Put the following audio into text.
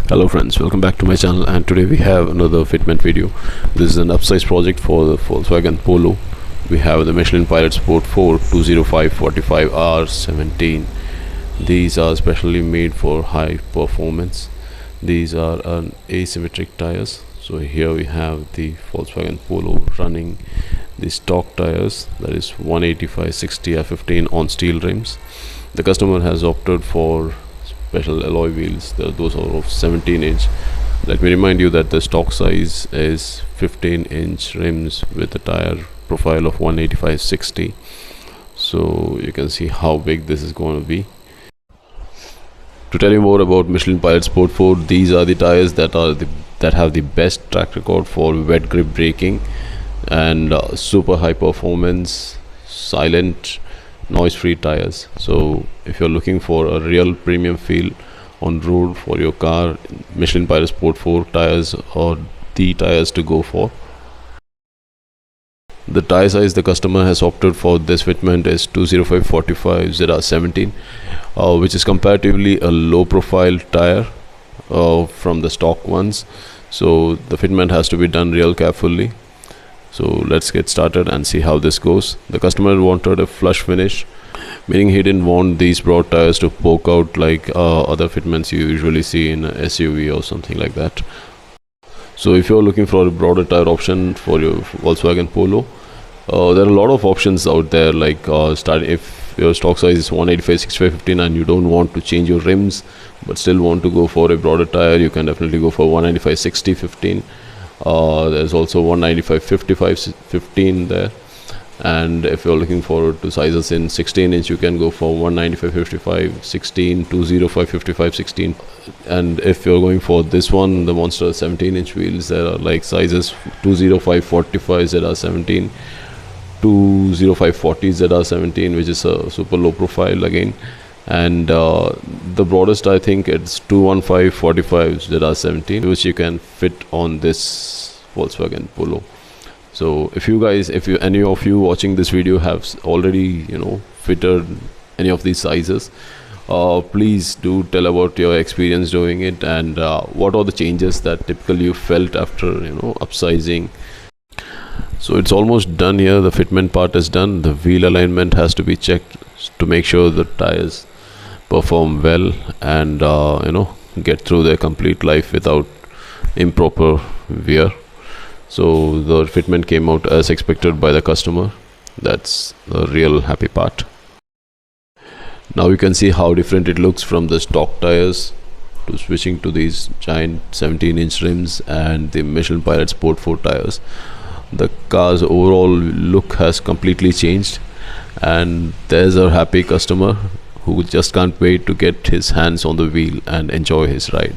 Hello friends, welcome back to my channel, and today we have another fitment video. This is an upsize project for the Volkswagen Polo. We have the Michelin Pilot Sport 4 205/45R17. These are specially made for high performance. These are an asymmetric tires. So here we have the Volkswagen Polo running the stock tires, that is 185/60R15 on steel rims. The customer has opted for special alloy wheels. Those are of 17-inch. Let me remind you that the stock size is 15-inch rims with a tire profile of 185/60. So you can see how big this is going to be. To tell you more about Michelin Pilot Sport 4, these are the tires that have the best track record for wet grip braking and super high performance, silent, noise-free tires. So if you're looking for a real premium feel on road for your car, Michelin Pilot Sport 4 tires are the tires to go for. The tire size the customer has opted for this fitment is 205/45ZR17, which is comparatively a low profile tire from the stock ones. So the fitment has to be done real carefully. So let's get started and see how this goes. The customer wanted a flush finish, meaning he didn't want these broad tires to poke out like other fitments you usually see in a SUV or something like that. So if you're looking for a broader tire option for your Volkswagen Polo, there are a lot of options out there, like if your stock size is 185/65/15 and you don't want to change your rims but still want to go for a broader tire, you can definitely go for 195/60/15. There's also 195/55/15 there. And if you're looking forward to sizes in 16-inch, you can go for 195/55/16, 205/55/16. And if you're going for this one, the monster 17-inch wheels, there are like sizes 205/45ZR17, 205/40ZR17, which is a super low profile again. And the broadest, I think it's 215/45ZR17, which you can fit on this Volkswagen Polo. So if any of you watching this video have already fitted any of these sizes, please do tell about your experience doing it, and what are the changes that typically you felt after upsizing. So it's almost done here. The fitment part is done. The wheel alignment has to be checked to make sure the tires perform well and get through their complete life without improper wear. So the fitment came out as expected by the customer. That's the real happy part. Now you can see how different it looks from the stock tires to switching to these giant 17-inch rims and the Michelin Pilot Sport 4 tires. The car's overall look has completely changed, and there's a happy customer who just can't wait to get his hands on the wheel and enjoy his ride.